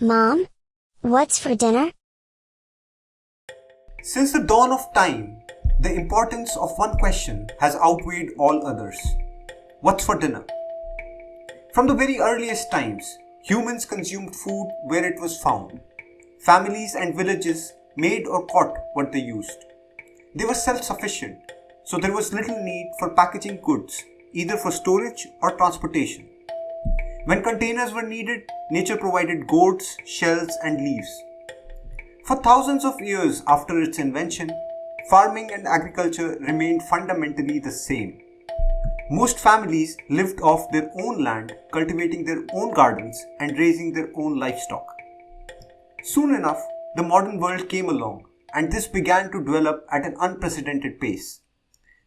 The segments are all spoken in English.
Mom, what's for dinner? Since the dawn of time, the importance of one question has outweighed all others. What's for dinner? From the very earliest times, humans consumed food where it was found. Families and villages made or caught what they used. They were self-sufficient, so there was little need for packaging goods, either for storage or transportation. When containers were needed, nature provided gourds, shells, and leaves. For thousands of years after its invention, farming and agriculture remained fundamentally the same. Most families lived off their own land, cultivating their own gardens and raising their own livestock. Soon enough, the modern world came along, and this began to develop at an unprecedented pace.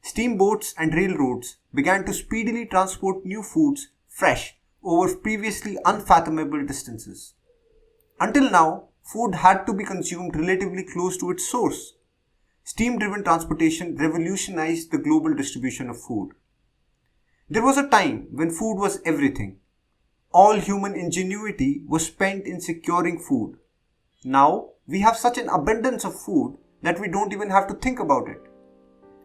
Steamboats and railroads began to speedily transport new foods fresh over previously unfathomable distances. Until now, food had to be consumed relatively close to its source. Steam-driven transportation revolutionized the global distribution of food. There was a time when food was everything. All human ingenuity was spent in securing food. Now, we have such an abundance of food that we don't even have to think about it.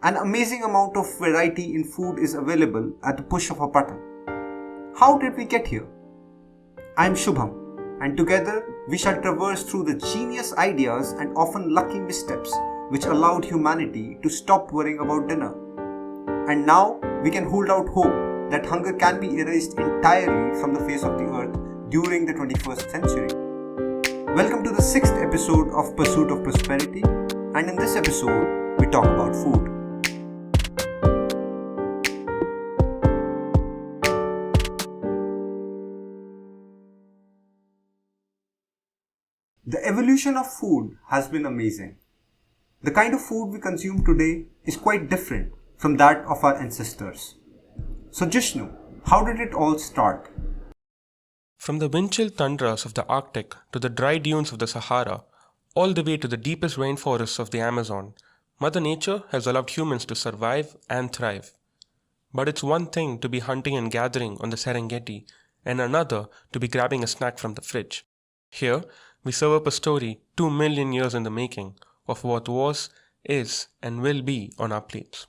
An amazing amount of variety in food is available at the push of a button. How did we get here? I am Shubham, and together we shall traverse through the genius ideas and often lucky missteps which allowed humanity to stop worrying about dinner. And now we can hold out hope that hunger can be erased entirely from the face of the earth during the 21st century. Welcome to the 6th episode of Pursuit of Prosperity, and in this episode we talk about food. The evolution of food has been amazing. The kind of food we consume today is quite different from that of our ancestors. So Jishnu, how did it all start? From the wind-chill tundras of the Arctic to the dry dunes of the Sahara, all the way to the deepest rainforests of the Amazon, Mother Nature has allowed humans to survive and thrive. But it's one thing to be hunting and gathering on the Serengeti, and another to be grabbing a snack from the fridge. Here, we serve up a story 2 million years in the making of what was, is, and will be on our plates.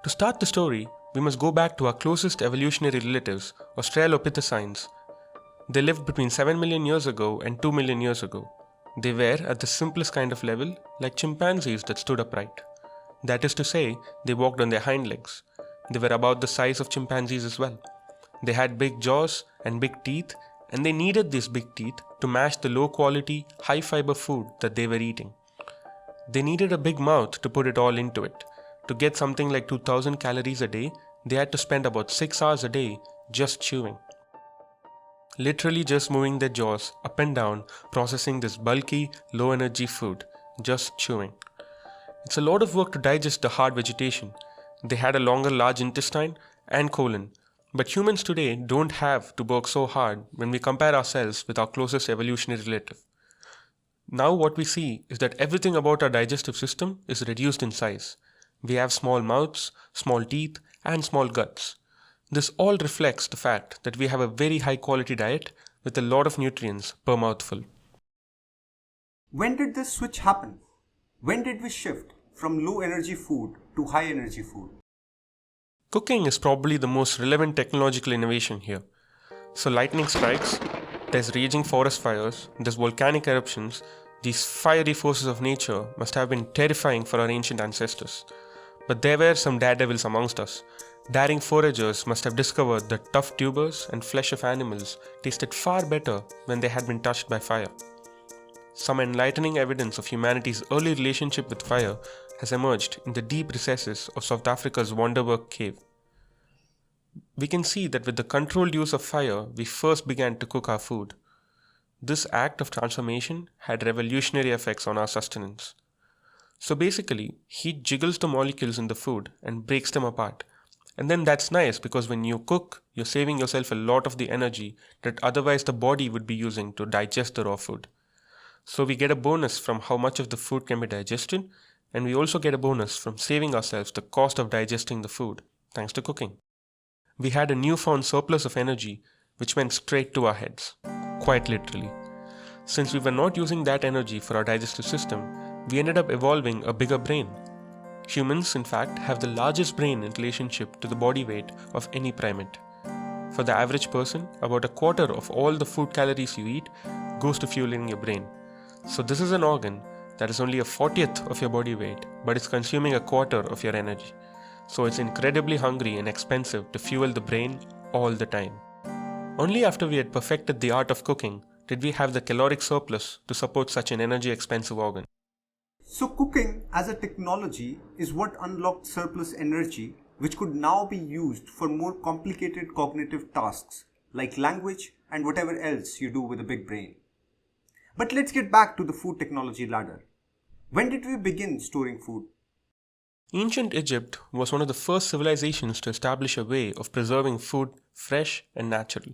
To start the story, we must go back to our closest evolutionary relatives, australopithecines. They lived between 7 million years ago and 2 million years ago. They were, at the simplest kind of level, like chimpanzees that stood upright. That is to say, they walked on their hind legs. They were about the size of chimpanzees as well. They had big jaws and big teeth, and they needed these big teeth to match the low-quality, high-fiber food that they were eating. They needed a big mouth to put it all into it. To get something like 2000 calories a day, they had to spend about 6 hours a day just chewing. Literally just moving their jaws up and down, processing this bulky, low-energy food, just chewing. It's a lot of work to digest the hard vegetation. They had a longer large intestine and colon. But humans today don't have to work so hard when we compare ourselves with our closest evolutionary relative. Now what we see is that everything about our digestive system is reduced in size. We have small mouths, small teeth, and small guts. This all reflects the fact that we have a very high quality diet with a lot of nutrients per mouthful. When did this switch happen? When did we shift from low energy food to high energy food? Cooking is probably the most relevant technological innovation here. So lightning strikes, there's raging forest fires, there's volcanic eruptions. These fiery forces of nature must have been terrifying for our ancient ancestors. But there were some daredevils amongst us. Daring foragers must have discovered that tough tubers and flesh of animals tasted far better when they had been touched by fire. Some enlightening evidence of humanity's early relationship with fire has emerged in the deep recesses of South Africa's Wonderwerk cave. We can see that with the controlled use of fire, we first began to cook our food. This act of transformation had revolutionary effects on our sustenance. So basically, heat jiggles the molecules in the food and breaks them apart. And then that's nice because when you cook, you're saving yourself a lot of the energy that otherwise the body would be using to digest the raw food. So we get a bonus from how much of the food can be digested, and we also get a bonus from saving ourselves the cost of digesting the food, thanks to cooking. We had a newfound surplus of energy which went straight to our heads, quite literally. Since we were not using that energy for our digestive system, we ended up evolving a bigger brain. Humans, in fact, have the largest brain in relationship to the body weight of any primate. For the average person, about a quarter of all the food calories you eat goes to fueling your brain. So this is an organ that is only a 40th of your body weight, but it's consuming a quarter of your energy. So it's incredibly hungry and expensive to fuel the brain all the time. Only after we had perfected the art of cooking did we have the caloric surplus to support such an energy-expensive organ. So cooking as a technology is what unlocked surplus energy which could now be used for more complicated cognitive tasks like language and whatever else you do with a big brain. But let's get back to the food technology ladder. When did we begin storing food? Ancient Egypt was one of the first civilizations to establish a way of preserving food fresh and natural.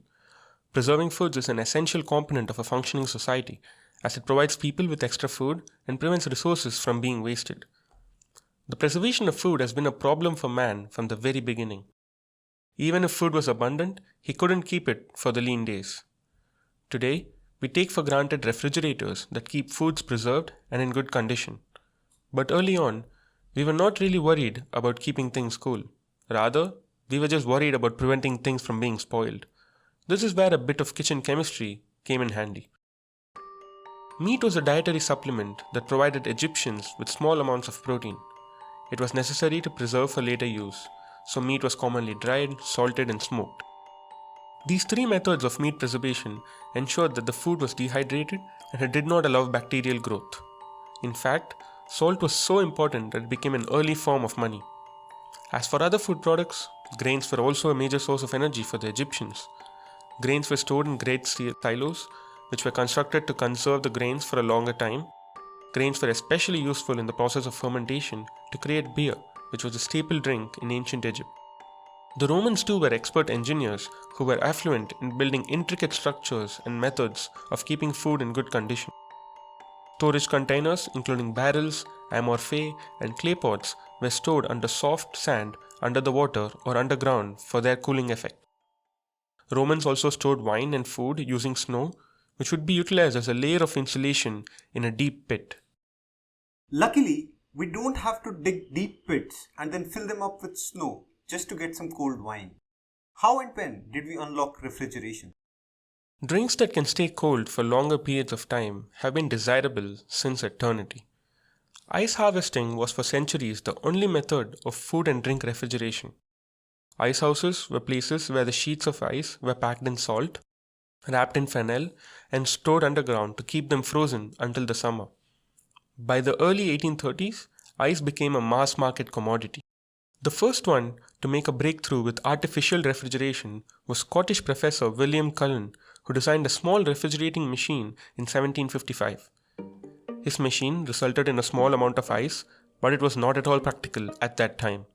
Preserving foods is an essential component of a functioning society, as it provides people with extra food and prevents resources from being wasted. The preservation of food has been a problem for man from the very beginning. Even if food was abundant, he couldn't keep it for the lean days. Today, we take for granted refrigerators that keep foods preserved and in good condition. But early on, we were not really worried about keeping things cool. Rather, we were just worried about preventing things from being spoiled. This is where a bit of kitchen chemistry came in handy. Meat was a dietary supplement that provided Egyptians with small amounts of protein. It was necessary to preserve for later use, so meat was commonly dried, salted, and smoked. These three methods of meat preservation ensured that the food was dehydrated and it did not allow bacterial growth. In fact, salt was so important that it became an early form of money. As for other food products, grains were also a major source of energy for the Egyptians. Grains were stored in great silos, which were constructed to conserve the grains for a longer time. Grains were especially useful in the process of fermentation to create beer, which was a staple drink in ancient Egypt. The Romans too were expert engineers who were affluent in building intricate structures and methods of keeping food in good condition. Storage containers, including barrels, amorphae, and clay pots, were stored under soft sand, under the water, or underground for their cooling effect. Romans also stored wine and food using snow, which would be utilized as a layer of insulation in a deep pit. Luckily, we don't have to dig deep pits and then fill them up with snow just to get some cold wine. How and when did we unlock refrigeration? Drinks that can stay cold for longer periods of time have been desirable since eternity. Ice harvesting was for centuries the only method of food and drink refrigeration. Ice houses were places where the sheets of ice were packed in salt, wrapped in fennel, and stored underground to keep them frozen until the summer. By the early 1830s, ice became a mass market commodity. The first one to make a breakthrough with artificial refrigeration was Scottish professor William Cullen, who designed a small refrigerating machine in 1755. His machine resulted in a small amount of ice, but it was not at all practical at that time.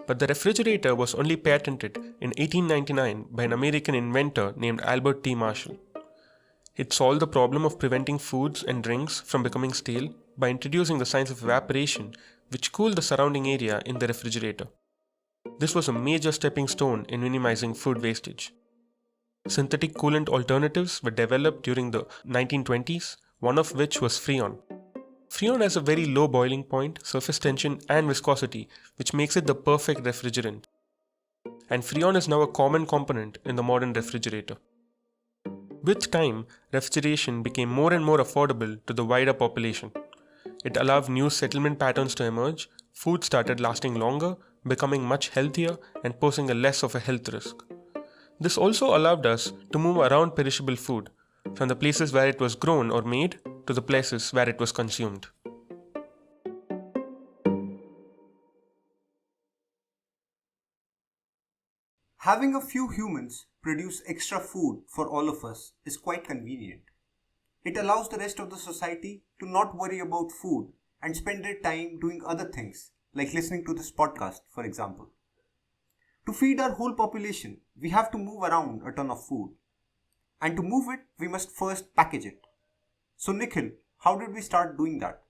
But the refrigerator was only patented in 1899 by an American inventor named Albert T. Marshall. It solved the problem of preventing foods and drinks from becoming stale by introducing the science of evaporation, which cooled the surrounding area in the refrigerator. This was a major stepping stone in minimizing food wastage. Synthetic coolant alternatives were developed during the 1920s, one of which was Freon. Freon has a very low boiling point, surface tension, and viscosity, which makes it the perfect refrigerant. And Freon is now a common component in the modern refrigerator. With time, refrigeration became more and more affordable to the wider population. It allowed new settlement patterns to emerge, food started lasting longer, becoming much healthier, and posing a less of a health risk. This also allowed us to move around perishable food, from the places where it was grown or made to the places where it was consumed. Having a few humans produce extra food for all of us is quite convenient. It allows the rest of the society to not worry about food and spend their time doing other things, like listening to this podcast, for example. To feed our whole population, we have to move around a ton of food. And to move it, we must first package it. So Nikhil, how did we start doing that?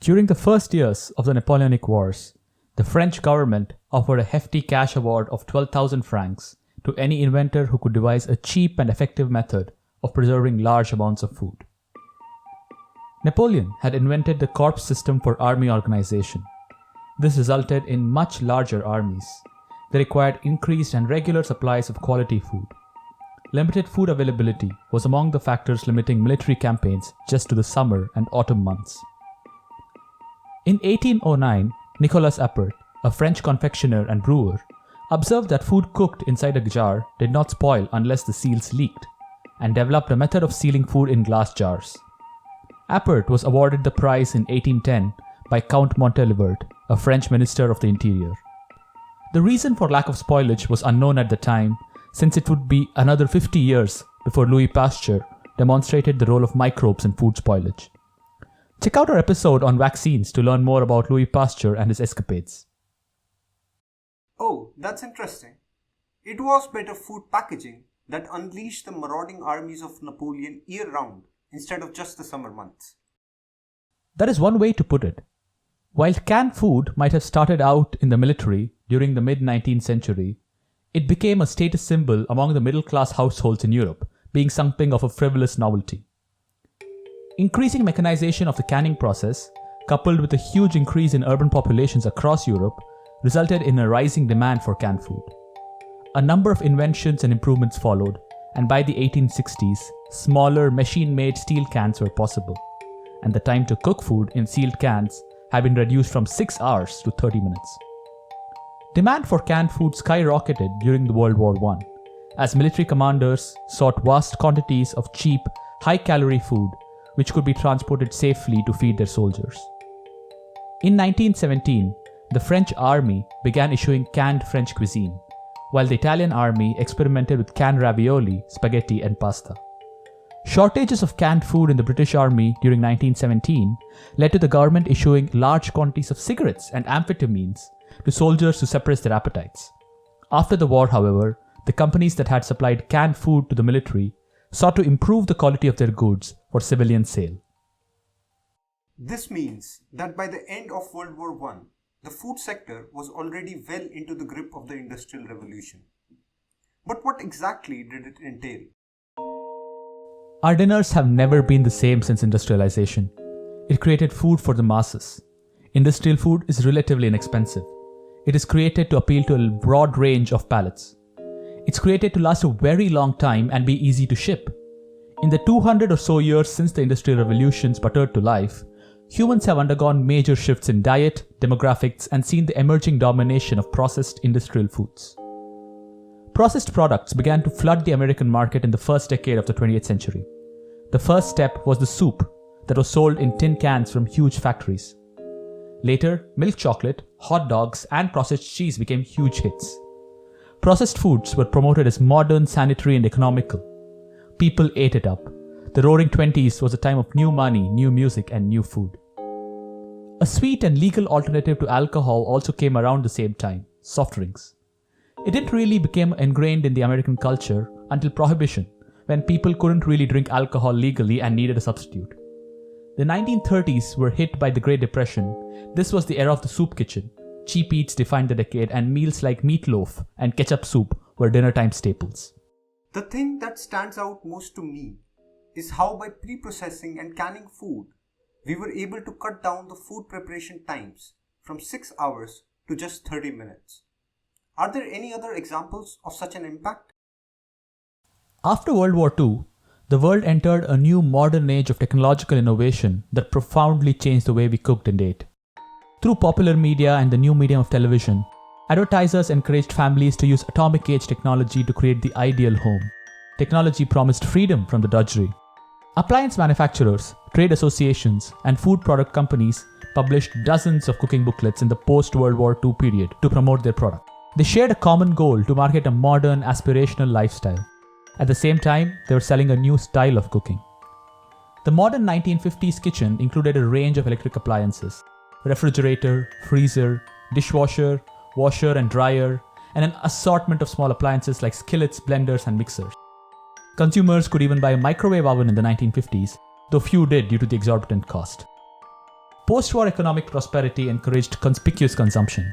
During the first years of the Napoleonic Wars, the French government offered a hefty cash award of 12,000 francs to any inventor who could devise a cheap and effective method of preserving large amounts of food. Napoleon had invented the corps system for army organization. This resulted in much larger armies. They required increased and regular supplies of quality food. Limited food availability was among the factors limiting military campaigns just to the summer and autumn months. In 1809, Nicolas Appert, a French confectioner and brewer, observed that food cooked inside a jar did not spoil unless the seals leaked, and developed a method of sealing food in glass jars. Appert was awarded the prize in 1810 by Count Montalivert, a French minister of the interior. The reason for lack of spoilage was unknown at the time, since it would be another 50 years before Louis Pasteur demonstrated the role of microbes in food spoilage. Check out our episode on vaccines to learn more about Louis Pasteur and his escapades. Oh, that's interesting. It was better food packaging that unleashed the marauding armies of Napoleon year-round instead of just the summer months. That is one way to put it. While canned food might have started out in the military during the mid-19th century, it became a status symbol among the middle-class households in Europe, being something of a frivolous novelty. Increasing mechanization of the canning process, coupled with a huge increase in urban populations across Europe, resulted in a rising demand for canned food. A number of inventions and improvements followed, and by the 1860s, smaller machine-made steel cans were possible, and the time to cook food in sealed cans had been reduced from 6 hours to 30 minutes. Demand for canned food skyrocketed during the World War I, as military commanders sought vast quantities of cheap, high-calorie food which could be transported safely to feed their soldiers. In 1917, the French army began issuing canned French cuisine, while the Italian army experimented with canned ravioli, spaghetti, and pasta. Shortages of canned food in the British Army during 1917 led to the government issuing large quantities of cigarettes and amphetamines to soldiers to suppress their appetites. After the war, however, the companies that had supplied canned food to the military sought to improve the quality of their goods for civilian sale. This means that by the end of World War I, the food sector was already well into the grip of the Industrial Revolution. But what exactly did it entail? Our dinners have never been the same since industrialization. It created food for the masses. Industrial food is relatively inexpensive. It is created to appeal to a broad range of palates. It's created to last a very long time and be easy to ship. In the 200 or so years since the Industrial Revolution sputtered to life, humans have undergone major shifts in diet, demographics, and seen the emerging domination of processed industrial foods. Processed products began to flood the American market in the first decade of the 20th century. The first step was the soup that was sold in tin cans from huge factories. Later, milk chocolate, hot dogs, and processed cheese became huge hits. Processed foods were promoted as modern, sanitary, and economical. People ate it up. The Roaring Twenties was a time of new money, new music, and new food. A sweet and legal alternative to alcohol also came around the same time: soft drinks. It didn't really become ingrained in the American culture until Prohibition, when people couldn't really drink alcohol legally and needed a substitute. The 1930s were hit by the Great Depression. This was the era of the soup kitchen. Cheap eats defined the decade, and meals like meatloaf and ketchup soup were dinner-time staples. The thing that stands out most to me is how by pre-processing and canning food, we were able to cut down the food preparation times from 6 hours to just 30 minutes. Are there any other examples of such an impact? After World War II, the world entered a new modern age of technological innovation that profoundly changed the way we cooked and ate. Through popular media and the new medium of television, advertisers encouraged families to use atomic age technology to create the ideal home. Technology promised freedom from the drudgery. Appliance manufacturers, trade associations, and food product companies published dozens of cooking booklets in the post-World War II period to promote their product. They shared a common goal to market a modern, aspirational lifestyle. At the same time, they were selling a new style of cooking. The modern 1950s kitchen included a range of electric appliances: refrigerator, freezer, dishwasher, washer and dryer, and an assortment of small appliances like skillets, blenders, and mixers. Consumers could even buy a microwave oven in the 1950s, though few did due to the exorbitant cost. Post-war economic prosperity encouraged conspicuous consumption.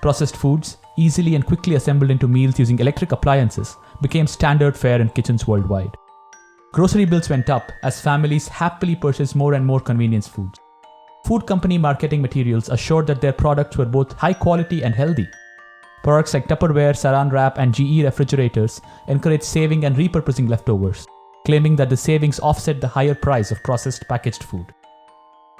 Processed foods, easily and quickly assembled into meals using electric appliances, became standard fare in kitchens worldwide. Grocery bills went up as families happily purchased more and more convenience foods. Food company marketing materials assured that their products were both high quality and healthy. Products like Tupperware, Saran Wrap, and GE refrigerators encouraged saving and repurposing leftovers, claiming that the savings offset the higher price of processed packaged food.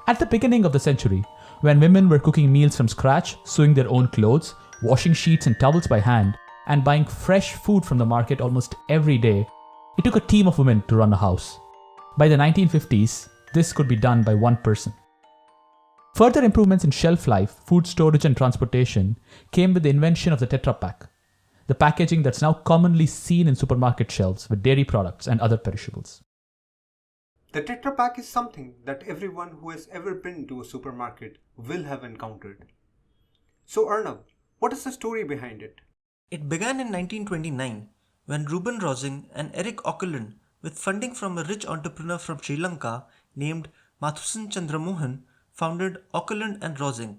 At the beginning of the century, when women were cooking meals from scratch, sewing their own clothes, washing sheets and towels by hand, and buying fresh food from the market almost every day, it took a team of women to run a house. By the 1950s, this could be done by one person. Further improvements in shelf life, food storage and transportation came with the invention of the Tetra Pak, the packaging that's now commonly seen in supermarket shelves with dairy products and other perishables. The Tetra Pak is something that everyone who has ever been to a supermarket will have encountered. So Arnav, what is the story behind it? It began in 1929 when Reuben Rosing and Eric Auckland, with funding from a rich entrepreneur from Sri Lanka named Mathusan Chandramohan, founded Auckland and Rosing,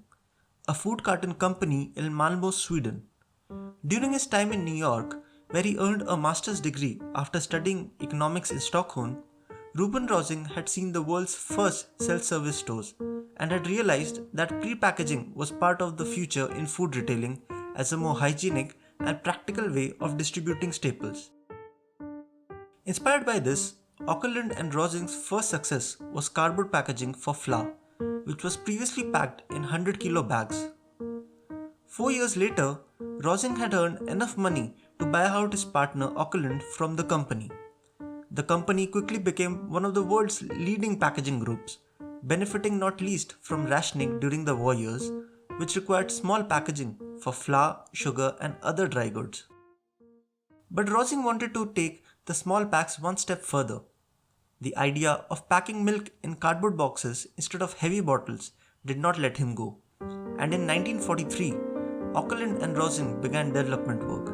a food carton company in Malmö, Sweden. During his time in New York, where he earned a master's degree after studying economics in Stockholm, Reuben Rosing had seen the world's first self-service stores and had realized that pre-packaging was part of the future in food retailing as a more hygienic and practical way of distributing staples. Inspired by this, Auckland and Rosing's first success was cardboard packaging for flour, which was previously packed in 100-kilo bags. 4 years later, Rosing had earned enough money to buy out his partner Auckland from the company. The company quickly became one of the world's leading packaging groups, benefiting not least from rationing during the war years, which required small packaging for flour, sugar, and other dry goods. But Rosing wanted to take the small packs one step further. The idea of packing milk in cardboard boxes instead of heavy bottles did not let him go, and in 1943, Auckland and Rosing began development work.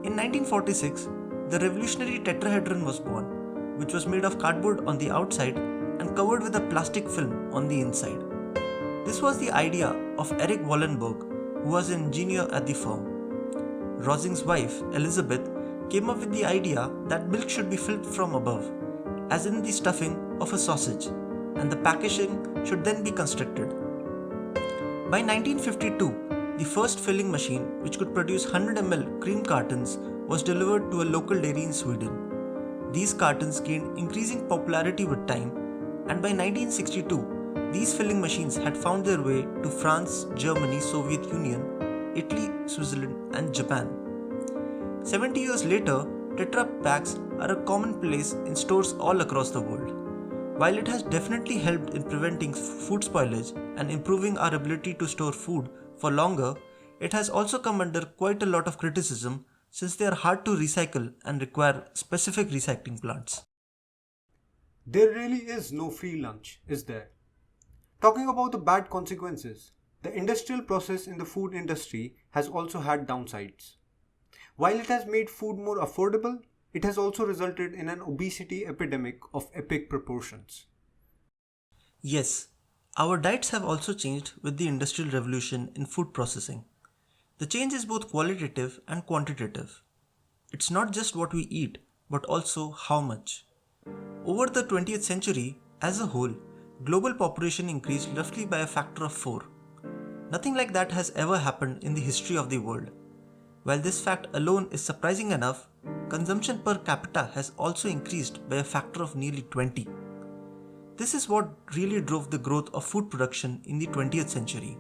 In 1946, the revolutionary tetrahedron was born, which was made of cardboard on the outside and covered with a plastic film on the inside. This was the idea of Eric Wallenberg, who was an engineer at the firm. Rosing's wife, Elizabeth, came up with the idea that milk should be filled from above, as in the stuffing of a sausage, and the packaging should then be constructed. By 1952, the first filling machine, which could produce 100 ml cream cartons, was delivered to a local dairy in Sweden. These cartons gained increasing popularity with time, and by 1962, these filling machines had found their way to France, Germany, Soviet Union, Italy, Switzerland, and Japan. 70 years later, Tetra Paks are a commonplace in stores all across the world. While it has definitely helped in preventing food spoilage and improving our ability to store food for longer, it has also come under quite a lot of criticism since they are hard to recycle and require specific recycling plants. There really is no free lunch, is there? Talking about the bad consequences, the industrial process in the food industry has also had downsides. While it has made food more affordable, it has also resulted in an obesity epidemic of epic proportions. Yes, our diets have also changed with the industrial revolution in food processing. The change is both qualitative and quantitative. It's not just what we eat, but also how much. Over the 20th century, as a whole, global population increased roughly by a factor of 4. Nothing like that has ever happened in the history of the world. While this fact alone is surprising enough, consumption per capita has also increased by a factor of nearly 20. This is what really drove the growth of food production in the 20th century.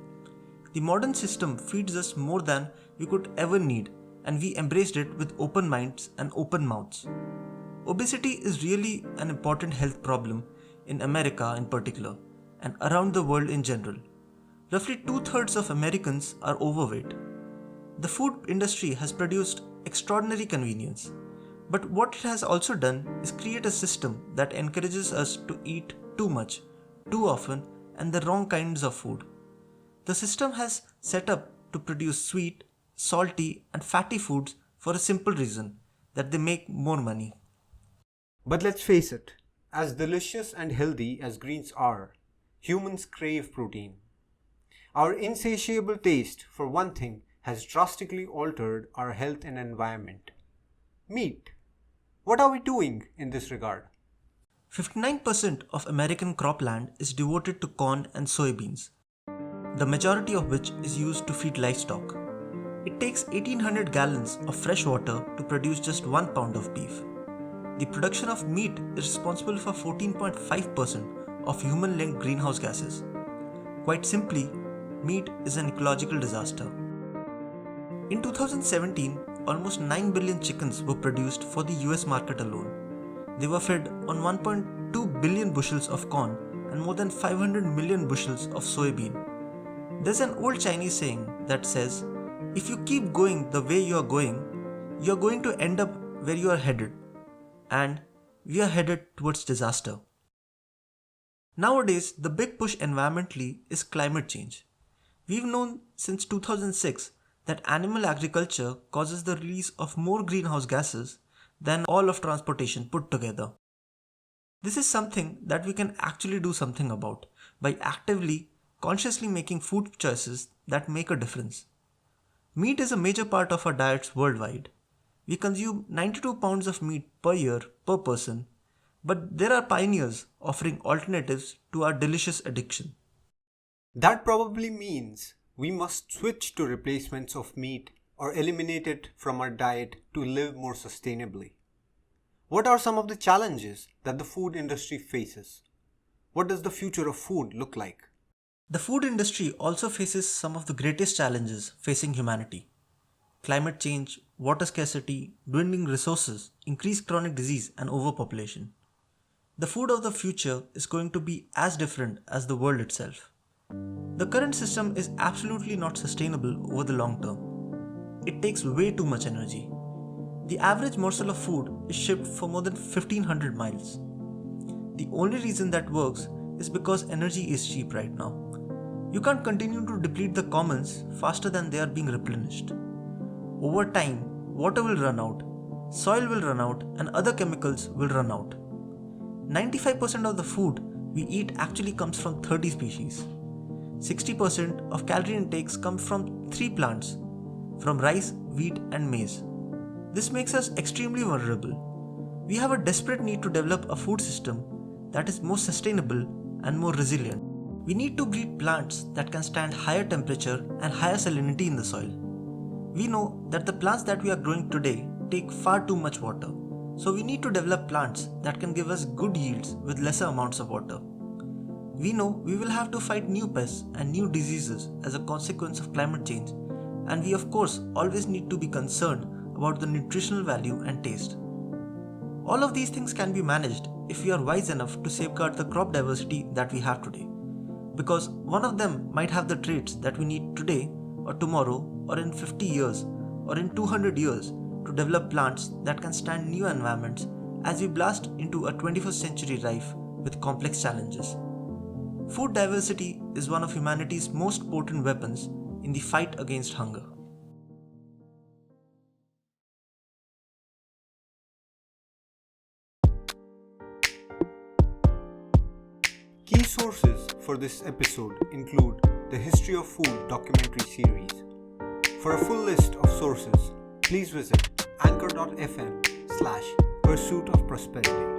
The modern system feeds us more than we could ever need, and we embraced it with open minds and open mouths. Obesity is really an important health problem in America in particular, and around the world in general. Roughly 2/3 of Americans are overweight. The food industry has produced extraordinary convenience, but what it has also done is create a system that encourages us to eat too much, too often, and the wrong kinds of food. The system has set up to produce sweet, salty, and fatty foods for a simple reason, that they make more money. But let's face it, as delicious and healthy as greens are, humans crave protein. Our insatiable taste for one thing has drastically altered our health and environment. Meat. What are we doing in this regard? 59% of American cropland is devoted to corn and soybeans, the majority of which is used to feed livestock. It takes 1800 gallons of fresh water to produce just 1 pound of beef. The production of meat is responsible for 14.5% of human-linked greenhouse gases. Quite simply, meat is an ecological disaster. In 2017, almost 9 billion chickens were produced for the US market alone. They were fed on 1.2 billion bushels of corn and more than 500 million bushels of soybean. There's an old Chinese saying that says, if you keep going the way you are going to end up where you are headed. And we are headed towards disaster. Nowadays, the big push environmentally is climate change. We've known since 2006 that animal agriculture causes the release of more greenhouse gases than all of transportation put together. This is something that we can actually do something about by actively, consciously making food choices that make a difference. Meat is a major part of our diets worldwide. We consume 92 pounds of meat per year per person, but there are pioneers offering alternatives to our delicious addiction. That probably means we must switch to replacements of meat or eliminate it from our diet to live more sustainably. What are some of the challenges that the food industry faces? What does the future of food look like? The food industry also faces some of the greatest challenges facing humanity. Climate change, water scarcity, dwindling resources, increased chronic disease and overpopulation. The food of the future is going to be as different as the world itself. The current system is absolutely not sustainable over the long term. It takes way too much energy. The average morsel of food is shipped for more than 1500 miles. The only reason that works is because energy is cheap right now. You can't continue to deplete the commons faster than they are being replenished. Over time, water will run out, soil will run out, and other chemicals will run out. 95% of the food we eat actually comes from 30 species. 60% of calorie intakes come from 3 plants, from rice, wheat, and maize. This makes us extremely vulnerable. We have a desperate need to develop a food system that is more sustainable and more resilient. We need to breed plants that can stand higher temperature and higher salinity in the soil. We know that the plants that we are growing today take far too much water, so we need to develop plants that can give us good yields with lesser amounts of water. We know we will have to fight new pests and new diseases as a consequence of climate change, and we of course always need to be concerned about the nutritional value and taste. All of these things can be managed if we are wise enough to safeguard the crop diversity that we have today, because one of them might have the traits that we need today or tomorrow or in 50 years or in 200 years to develop plants that can stand new environments as we blast into a 21st century life with complex challenges. Food diversity is one of humanity's most potent weapons in the fight against hunger. Key sources for this episode include the History of Food documentary series. For a full list of sources, please visit anchor.fm/pursuit of prosperity.